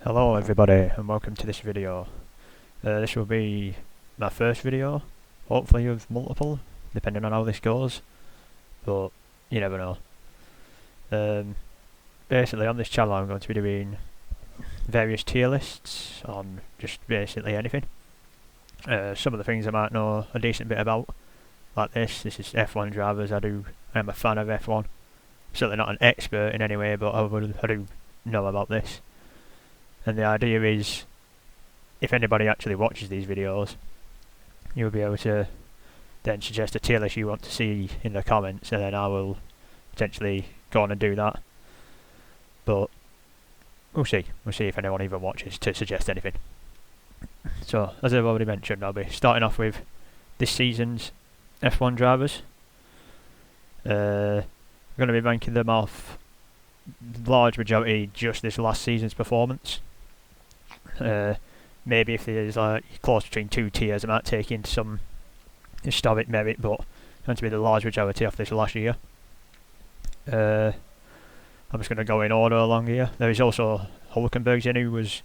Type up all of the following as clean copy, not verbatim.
Hello everybody and welcome to this video. This will be my first video, hopefully of multiple, depending on how this goes, but you never know. Basically on this channel I'm going to be doing various tier lists on just basically anything. Some of the things I might know a decent bit about, like this is F1 drivers. I am a fan of F1, certainly not an expert in any way, but I do know about this. And the idea is, if anybody actually watches these videos, you'll be able to then suggest a tier list you want to see in the comments, and then I will potentially go on and do that. But we'll see if anyone even watches to suggest anything. So, as I've already mentioned, I'll be starting off with this season's F1 drivers. I'm going to be ranking them off large majority just this last season's performance. Maybe if there's like close between two tiers, I might take in some historic merit, but it's going to be the large majority of this last year. I'm just going to go in order along here. There is also Hulkenberg's in, who was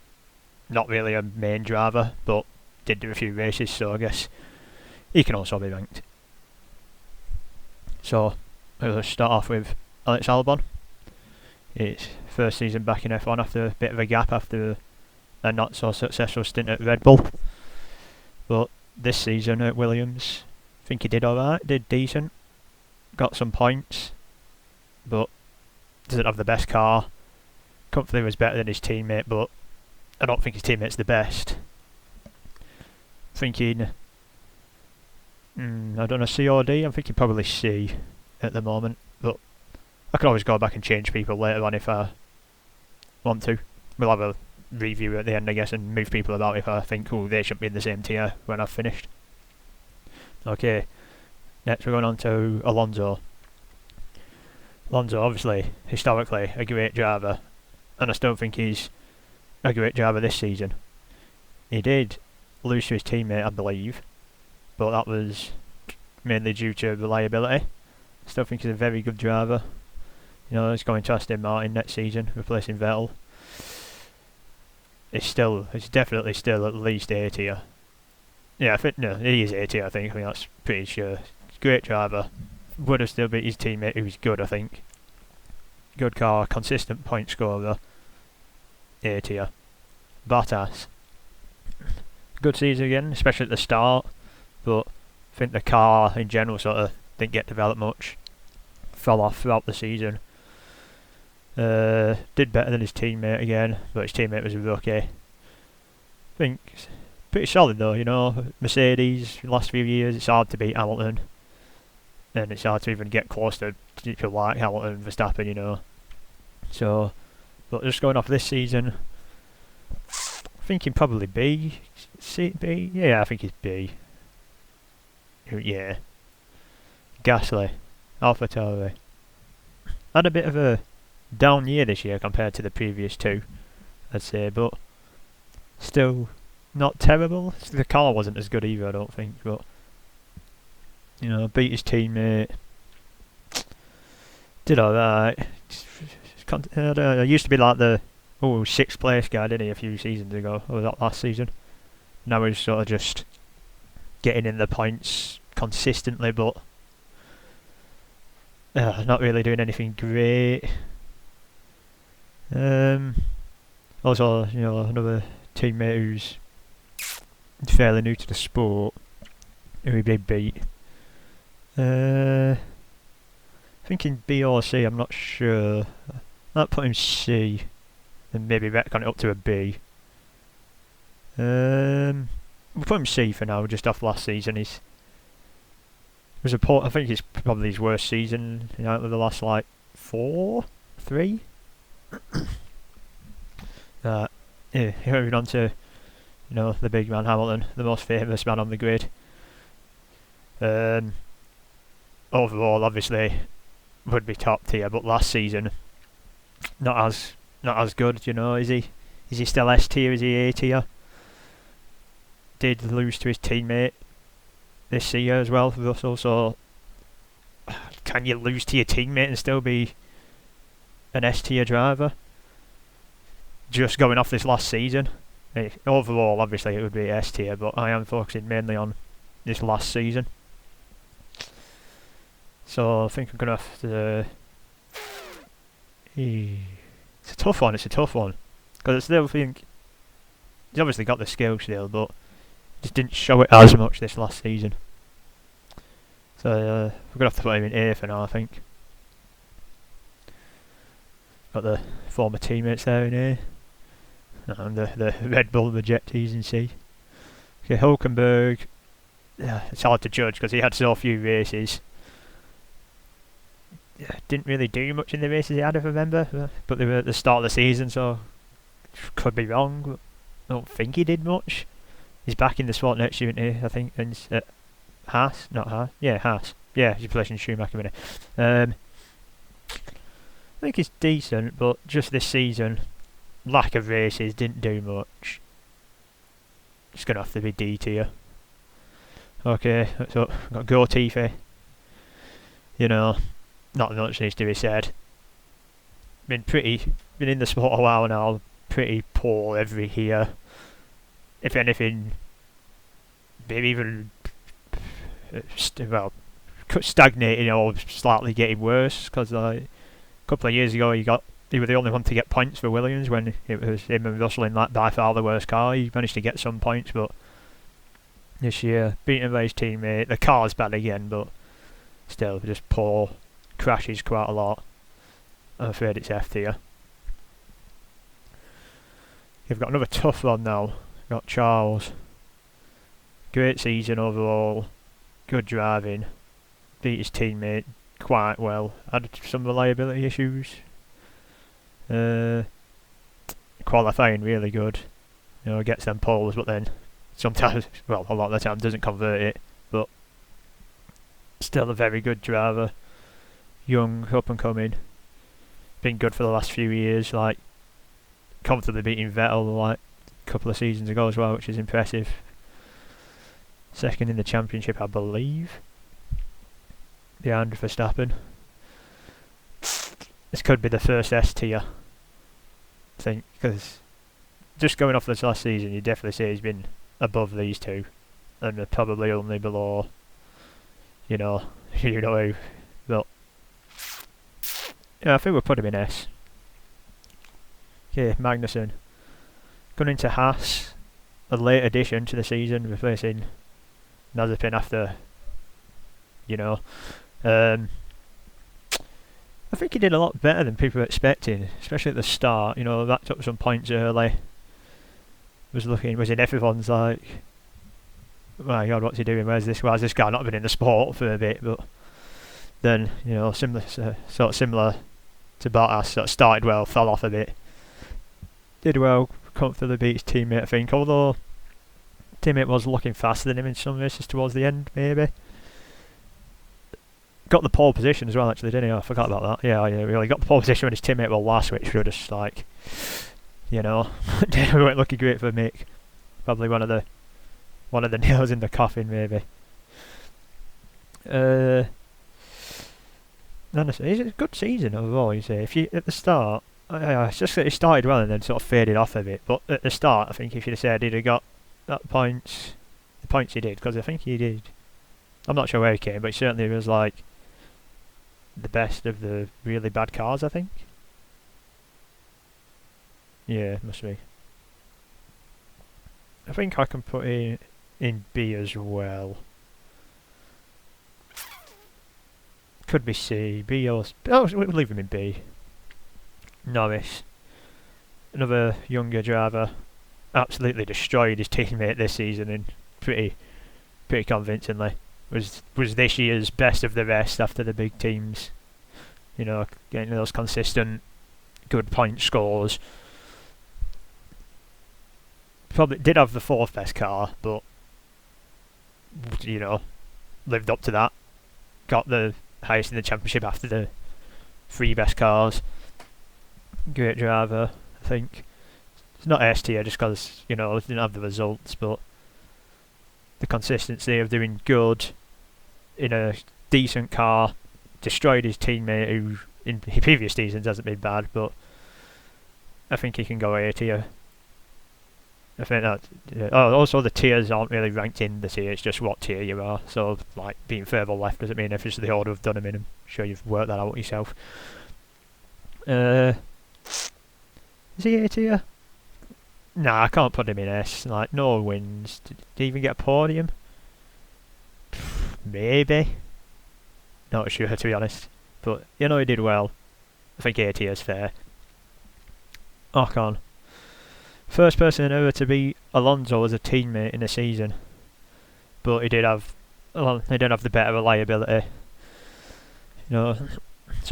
not really a main driver, but did do a few races, so I guess he can also be ranked. So, we'll start off with Alex Albon. It's first season back in F1 after a bit of a gap after a not so successful stint at Red Bull. But this season at Williams, I think he did alright, did decent, got some points, but doesn't have the best car. Comfortably was better than his teammate, but I don't think his teammate's the best. Thinking, I don't know, C or D? I'm thinking probably C at the moment, but I can always go back and change people later on if I want to. We'll have a review at the end, I guess, and move people about if I think, oh, they shouldn't be in the same tier when I've finished. Okay, next we're going on to Alonso. Alonso, obviously, historically, a great driver, and I still think he's a great driver this season. He did lose to his teammate, I believe, but that was mainly due to reliability. I still think he's a very good driver. You know, he's going to Aston Martin next season, replacing Vettel. It's definitely still at least A tier. Yeah, he is A tier, I think that's pretty sure. Great driver. Would have still beat his teammate, who's good, I think. Good car, consistent point scorer. A tier. Bottas. Good season again, especially at the start, but I think the car in general sort of didn't get developed much. Fell off throughout the season. Did better than his teammate again, but his teammate was a rookie. I think pretty solid though, you know. Mercedes, the last few years, it's hard to beat Hamilton, and it's hard to even get close to people like Hamilton and Verstappen, you know. So, but just going off this season, I think he'd probably B. C, B? Yeah, I think he's B. Yeah. Gasly, AlphaTauri. Had a bit of a down year this year compared to the previous two, I'd say, but still not terrible. The car wasn't as good either, I don't think, but you know, beat his teammate. Did alright. I used to be like the 6th place guy, didn't he, a few seasons ago, or that last season. Now he's sort of just getting in the points consistently, but not really doing anything great. Also, you know, another teammate who's fairly new to the sport, who he did beat. Thinking B or C, I'm not sure. I'll put him C, and maybe retcon it up to a B. We'll put him C for now, just off last season. I think it's probably his worst season, you know, the last like 3. Yeah, moving on to, you know, the big man Hamilton, the most famous man on the grid. Overall, obviously, would be top tier, but last season, not as good. You know, is he still S tier? Is he A tier? Did lose to his teammate this year as well, Russell. So, can you lose to your teammate and still be an S tier driver? just going off this last season. Overall, obviously, it would be S tier, but I am focusing mainly on this last season. So I think I'm going to have to... It's a tough one, Because I still think... He's obviously got the skill still, but just didn't show it as much this last season. So we're going to have to put him in A for now, I think. Got the former teammates there in A. And the Red Bull rejectees in C. Okay, Hulkenberg. Yeah, it's hard to judge because he had so few races. Yeah, didn't really do much in the races he had, if I remember. But they were at the start of the season, so could be wrong. But I don't think he did much. He's back in the sport next year, isn't he? I think. And at Haas, not Haas. Yeah, Haas. Yeah, he's replacing Schumacher, isn't he? I think he's decent, but just this season, lack of races, didn't do much. It's going to have to be D tier. Okay, so got Gotifi. You know, not much needs to be said. Been in the sport a while now, pretty poor every year. If anything, maybe even, stagnating or slightly getting worse, because like, a couple of years ago he was the only one to get points for Williams when it was him and Russell in by far the worst car. He managed to get some points, but this year, beaten by his teammate. The car's bad again, but still just poor. Crashes quite a lot. I'm afraid it's F tier. You've got another tough one now. Got Charles. Great season overall. Good driving. Beat his teammate quite well. Had some reliability issues. Qualifying really good. You know, gets them poles, but then sometimes, well, a lot of the time doesn't convert it. But still a very good driver. Young, up and coming. Been good for the last few years. Like comfortably beating Vettel like a couple of seasons ago as well, which is impressive. Second in the championship, I believe. Behind Verstappen. This could be the first S tier, I think, because just going off this last season, you definitely say he's been above these two, and they're probably only below, you know who. But yeah, I think we'll put him in S. Okay, Magnussen. Going into Haas, a late addition to the season, replacing Mazepin after, I think he did a lot better than people were expecting, especially at the start. Racked up some points early. Was in everyone's like, my God, what's he doing? Why has this guy not been in the sport for a bit? But then, similar to Bottas, sort of started well, fell off a bit. Did well, comfortably beat his teammate, I think. Although teammate was looking faster than him in some races towards the end, maybe. Got the pole position as well, actually, didn't he? I forgot about that. Yeah, really got the pole position when his teammate was last, which were just like, we weren't looking great for Mick. Probably one of the nails in the coffin, maybe. Honestly, it's a good season overall. You say if you at the start, it's just that he started well and then sort of faded off a bit. But at the start, I think if you'd have said he'd have got the points he did, because I think he did. I'm not sure where he came, but he certainly was like the best of the really bad cars, I think. Yeah, must be. I think I can put in B as well. Could be C, B or... Oh, we'll leave him in B. Norris. Another younger driver. Absolutely destroyed his teammate this season, and pretty convincingly. Was this year's best of the rest after the big teams. Getting those consistent good point scores. Probably did have the fourth best car, but lived up to that. Got the highest in the championship after the three best cars. Great driver, I think. It's not S tier just because didn't have the results, but the consistency of doing good in a decent car, destroyed his teammate who in previous seasons hasn't been bad, but I think he can go A tier. I think that. Also, the tiers aren't really ranked in the tier. It's just what tier you are. So, like being further left doesn't mean if it's the order of done them in. I'm sure you've worked that out yourself. Is he A tier? Nah, I can't put him in S. Like, no wins. Did he even get a podium? Maybe. Not sure, to be honest. But, he did well. I think A tier is fair. Ocon. First person ever to beat Alonso as a teammate in a season. But he did have the better reliability. Sort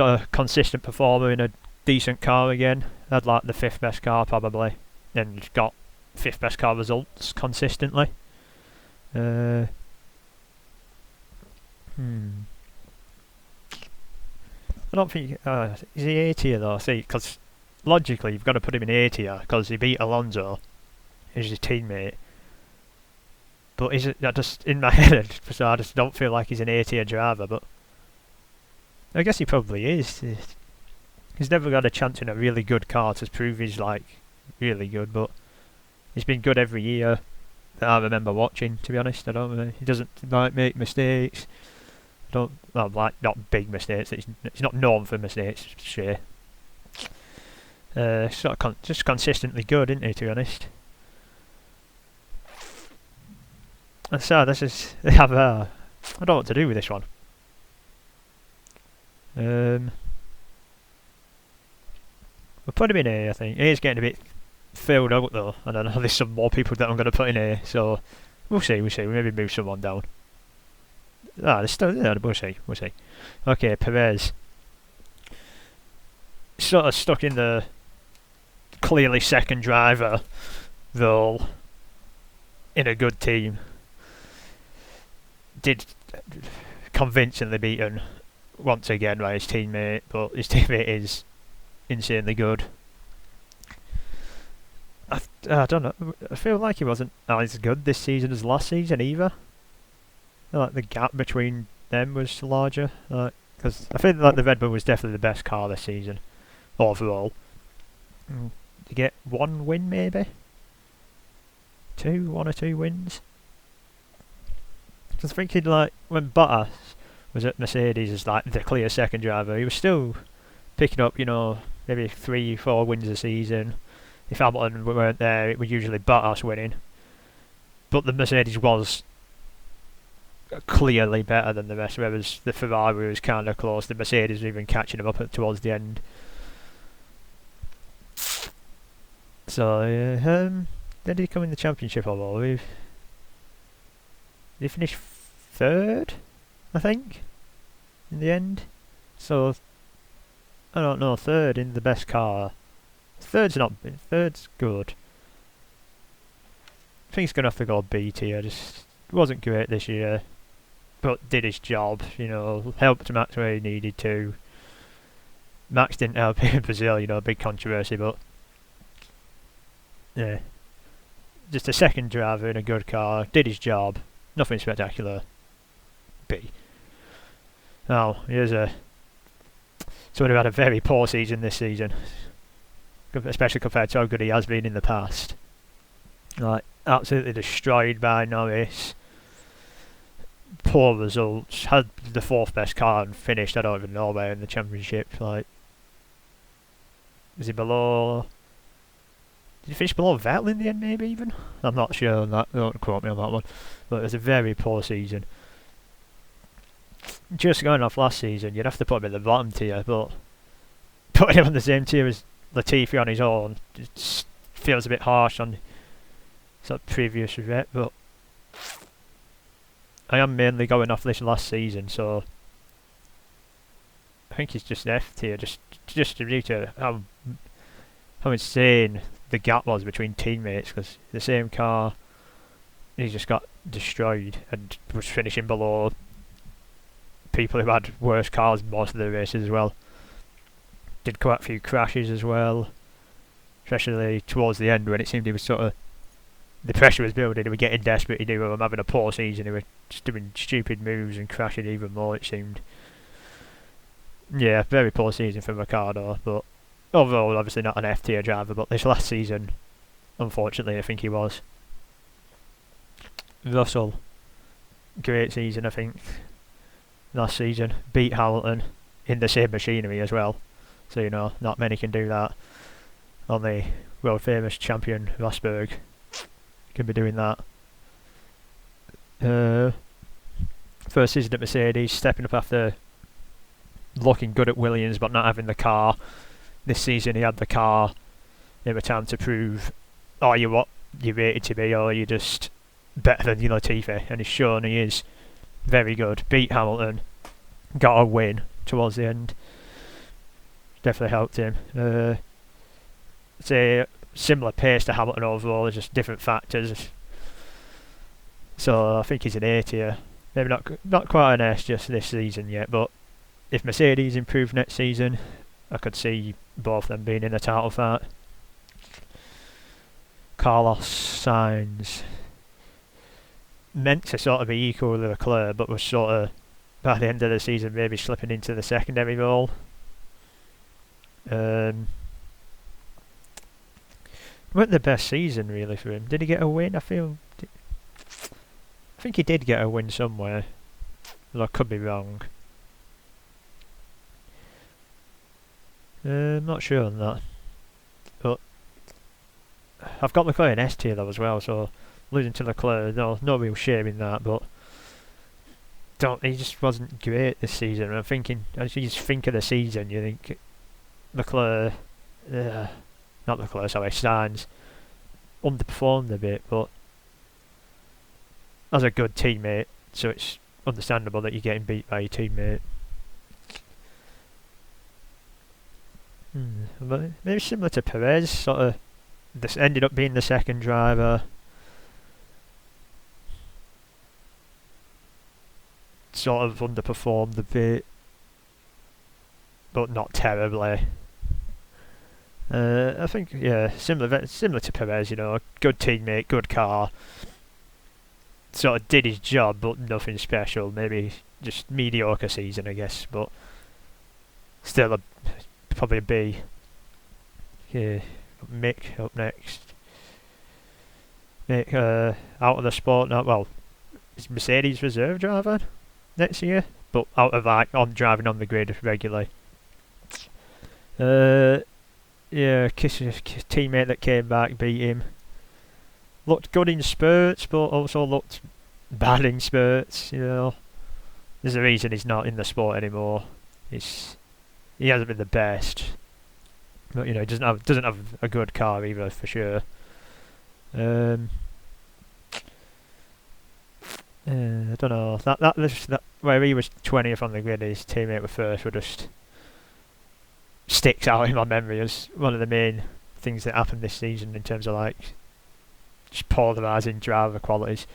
of consistent performer in a decent car again. Had like the 5th best car probably. And got 5th best car results consistently. I don't think... is he A tier though? See, because logically you've got to put him in A tier because he beat Alonso. He's his teammate. But is it just in my head? So I just don't feel like he's an A tier driver. But I guess he probably is. He's never got a chance in a really good car to prove he's like really good. But he's been good every year that I remember watching. To be honest, I don't. He doesn't like make mistakes. Not big mistakes. He's not known for mistakes. Sure. Sort of just consistently good, isn't he? To be honest. And so this is I don't know what to do with this one. We'll put him in A. I think A's getting a bit filled out though, and I know there's some more people that I'm going to put in A. So we'll see. We maybe move someone down. There's still we'll see. Okay, Perez. Sort of stuck in the clearly second driver role in a good team. Did convincingly beaten once again by his teammate, but his teammate is insanely good. I don't know. I feel like he wasn't as good this season as last season either. Like the gap between them was larger. Because I think like the Red Bull was definitely the best car this season overall. To get 1 win maybe, 1 or 2 wins. I was thinking like when Bottas was at Mercedes as like the clear second driver, he was still picking up maybe 3-4 wins a season. If Hamilton weren't there, it was usually Bottas winning. But the Mercedes was clearly better than the rest, whereas the Ferrari was kind of close. The Mercedes was even catching them up towards the end. So, did he come in the championship overall? Did he finish 3rd, I think, in the end? So, I don't know, 3rd in the best car. 3rd's good. I think he's going to have to go B tier. Just wasn't great this year, but did his job, helped Max where he needed to. Max didn't help in Brazil, big controversy, but yeah. Just a second driver in a good car, did his job, nothing spectacular. B. Now, here's someone who had a very poor season this season, especially compared to how good he has been in the past. Like, absolutely destroyed by Norris. Poor results. Had the 4th best car and finished, I don't even know where in the championship. Like, is he below? Did he finish below Vettel in the end, maybe even? I'm not sure on that. Don't quote me on that one. But it was a very poor season. Just going off last season, you'd have to put him in the bottom tier, but putting him on the same tier as Latifi on his own just feels a bit harsh on sort of previous regret, but I am mainly going off this last season, so I think he's just F tier, just due to how insane the gap was between teammates, because the same car, he just got destroyed and was finishing below people who had worse cars most of the races as well. Did quite a few crashes as well, especially towards the end when it seemed he was sort of, the pressure was building, he was getting desperate, he knew I'm having a poor season, he was just doing stupid moves and crashing even more, it seemed. Yeah, very poor season for Ricardo, but Although obviously not an F tier driver, but this last season, unfortunately, I think he was. Russell, great season, I think. Last season, beat Hamilton in the same machinery as well. So, you know, not many can do that. Only world famous champion Rosberg can be doing that. First season at Mercedes, stepping up after looking good at Williams but not having the car. This season he had the car. It was time to prove, are you what you rated to be, or are you just better than your Latifi? And he's shown he is very good. Beat Hamilton, got a win towards the end. Definitely helped him. Say similar pace to Hamilton overall, just different factors. So I think he's an A tier. Maybe not quite an S just this season yet, but if Mercedes improve next season, I could see both of them being in the title fight. Carlos Sainz, meant to sort of be equal with Leclerc, but was sort of by the end of the season maybe slipping into the secondary role. Weren't the best season really for him. Did he get a win? I think he did get a win somewhere, but I could be wrong. I'm not sure on that, but I've got Leclerc in S tier though as well, so losing to Leclerc, no real shame in that, but he just wasn't great this season. And I'm thinking, as you just think of the season, you think Leclerc, not Leclerc, sorry, Sainz underperformed a bit, but as a good teammate, so it's understandable that you're getting beat by your teammate. But maybe similar to Perez, sort of. This ended up being the second driver. Sort of underperformed a bit, but not terribly. I think, yeah, similar to Perez, you know, good teammate, good car. Sort of did his job, but nothing special. Maybe just mediocre season, I guess, but still probably a B. Yeah, Mick up next. Mick out of the sport now. Well, is Mercedes reserve driver next year, but out of on driving on the grid regularly. Yeah, teammate that came back beat him. Looked good in spurts, but also looked bad in spurts. You know, there's a reason he's not in the sport anymore. He hasn't been the best, but you know, he doesn't have a good car either for sure. I don't know. That where he was 20th on the grid, his teammate was first, would just sticks out in my memory as one of the main things that happened this season in terms of like just polarising driver qualities.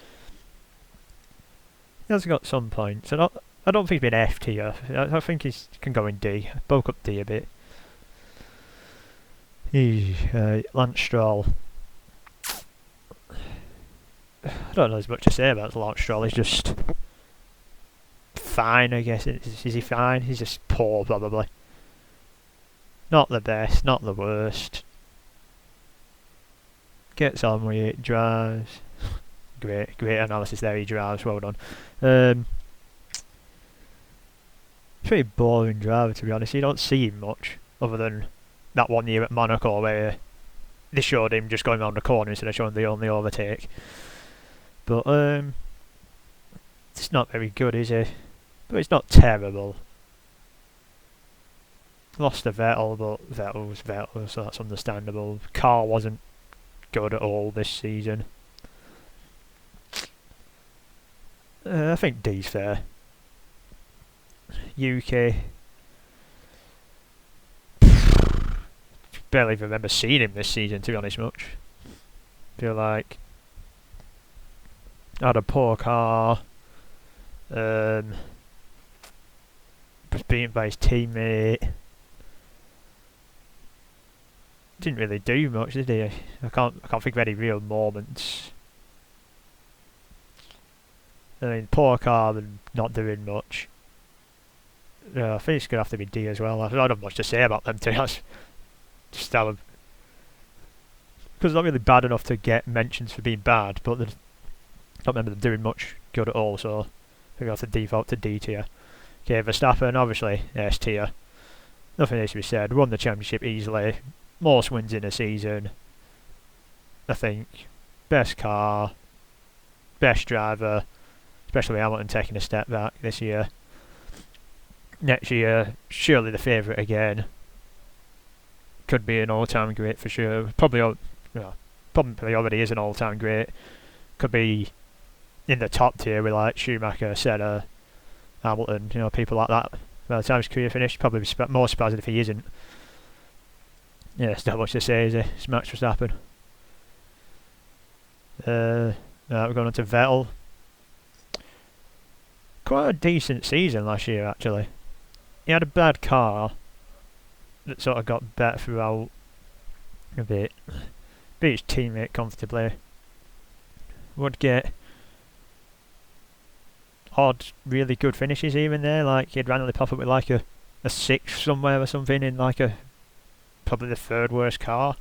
He has got some points. I don't think he's been F tier. I think he can go in D. Bulk up D a bit. Lance Stroll. I don't know as much to say about Lance Stroll. He's just fine, I guess. Is he fine? He's just poor, probably. Not the best, not the worst. Gets on with it, drives. Great analysis there, he drives, well done. Pretty boring driver, to be honest. You don't see him much, other than that one year at Monaco where they showed him just going around the corner instead of showing the only overtake. But it's not very good, is he? But it's not terrible. Lost to Vettel, but Vettel's Vettel, so that's understandable. Car wasn't good at all this season. I think D's fair. UK. Barely even remember seeing him this season, to be honest much. Feel like had a poor car. Was beaten by his teammate. Didn't really do much, did he? I can't think of any real moments. I mean, poor car and not doing much. I think it's going to have to be D as well. I don't have much to say about them, to be honest. just out of, because they're not really bad enough to get mentions for being bad, but I don't remember them doing much good at all, so I think I have to default to D tier. Okay, Verstappen, obviously S tier. Nothing needs to be said. Won the championship easily. Most wins in a season. I think. Best car. Best driver. Especially Hamilton taking a step back this year. Next year, surely the favourite again. Could be an all-time great for sure. Probably already is an all-time great. Could be in the top tier with like Schumacher, Senna, Hamilton, people like that. By the time his career finished, probably be more surprised if he isn't. Yeah, it's not much to say, is it? It's Max Verstappen. We're going on to Vettel. Quite a decent season last year, actually. He had a bad car that sort of got better throughout a bit. Beat his teammate comfortably. Would get odd, really good finishes even there. Like he'd randomly pop up with like a 6th somewhere or something in like probably the 3rd worst car.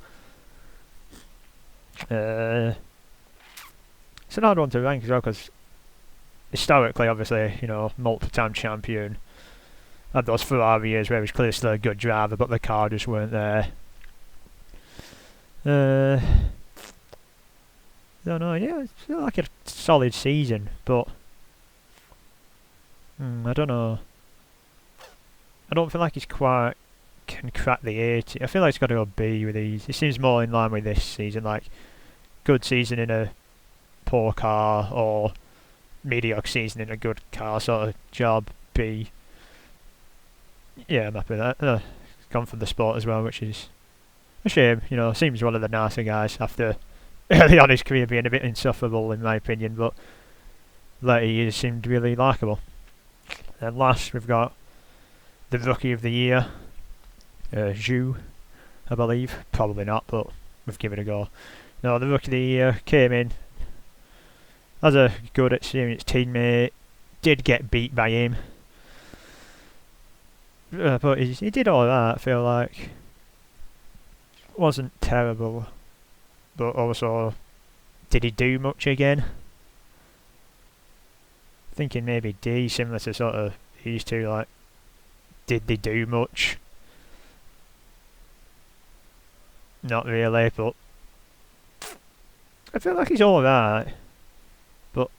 It's an hard one to rank as well because historically, obviously, multiple time champion. Had those Ferrari years where he was clearly still a good driver, but the car just weren't there. Don't know. Yeah, it's like a solid season, but I don't know. I don't feel like he's quite can crack the 80. I feel like he's got to go B with these. He seems more in line with this season, like good season in a poor car or mediocre season in a good car sort of job. B. Yeah, I'm happy with that. Gone from the sport as well, which is a shame. Seems one of the nicer guys after early on his career being a bit insufferable in my opinion, but later years seemed really likeable. And last we've got the Rookie of the Year, Zhu, I believe. Probably not, but we've given it a go. No, the Rookie of the Year came in as a good experienced teammate, did get beat by him. But he did all that, I feel like. Wasn't terrible, but also, did he do much again? Thinking maybe D, similar to sort of these two, like, did they do much? Not really, but I feel like he's alright, but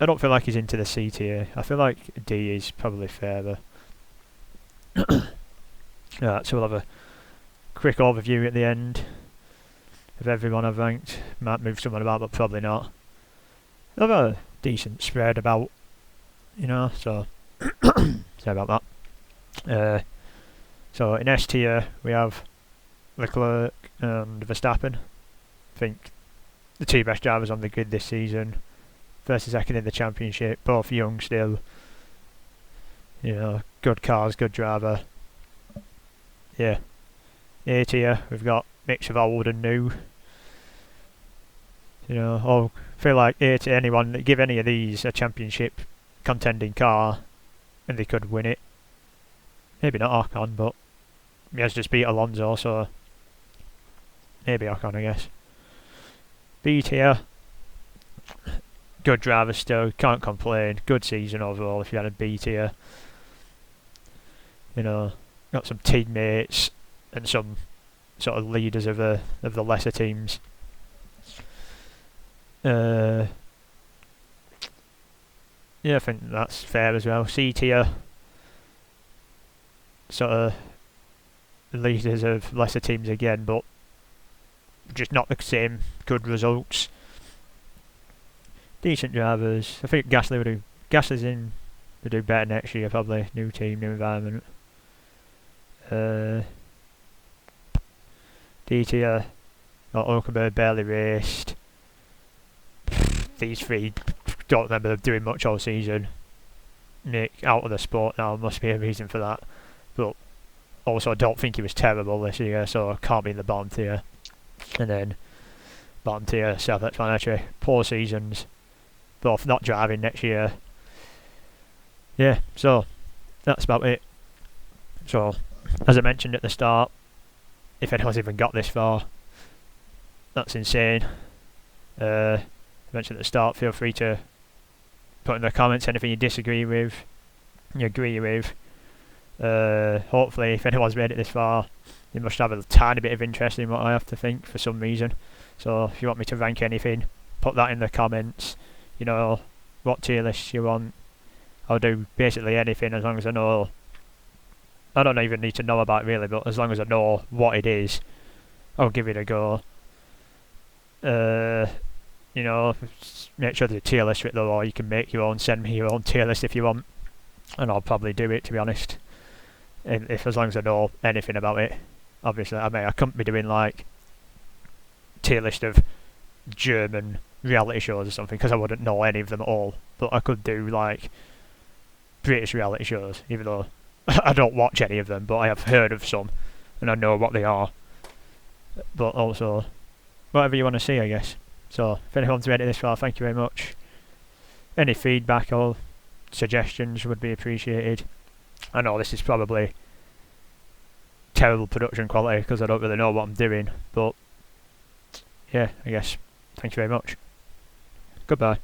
I don't feel like he's into the C tier. I feel like D is probably fairer. Alright, so we'll have a quick overview at the end of everyone I've ranked. Might move someone about, but probably not. I've got a decent spread about, so sorry about that. So in S tier we have Leclerc and Verstappen. I think the 2 best drivers on the grid this season. First and second in the championship, both young still. Good cars, good driver. Yeah. A tier, we've got mix of old and new. I feel like A to anyone, give any of these a championship contending car and they could win it. Maybe not Ocon, but he has just beat Alonso, so maybe Ocon, I guess. B tier, good driver still, can't complain. Good season overall if you had a B tier. Got some teammates and some sort of leaders of the lesser teams. Yeah, I think that's fair as well. C tier, sort of leaders of lesser teams again, but just not the same good results. Decent drivers. I think Gasly's in to do better next year probably. New team, new environment. D tier, Hulkenberg barely raced. These 3 don't remember them doing much all season. Nick out of the sport now, must be a reason for that. But also I don't think he was terrible this year, so can't be in the bottom tier. And then bottom tier, self-explanatory. Poor seasons, both not driving next year. Yeah, so that's about it. So as I mentioned at the start, if anyone's even got this far, that's insane. I mentioned at the start, feel free to put in the comments anything you disagree with, you agree with. Hopefully, if anyone's made it this far, they must have a tiny bit of interest in what I have to think for some reason. So if you want me to rank anything, put that in the comments. You know, what tier lists you want. I'll do basically anything as long as I know. I don't even need to know about it really, but as long as I know what it is, I'll give it a go. You know, make sure there's a tier list for it though, or you can make your own, send me your own tier list if you want, and I'll probably do it, to be honest. If as long as I know anything about it. Obviously, I mean, I couldn't be doing like tier list of German reality shows or something, because I wouldn't know any of them at all. But I could do like British reality shows, even though I don't watch any of them, but I have heard of some and I know what they are. But also, whatever you want to see, I guess. So, if anyone's read it this far, thank you very much. Any feedback or suggestions would be appreciated. I know this is probably terrible production quality because I don't really know what I'm doing, but yeah, I guess. Thank you very much. Goodbye.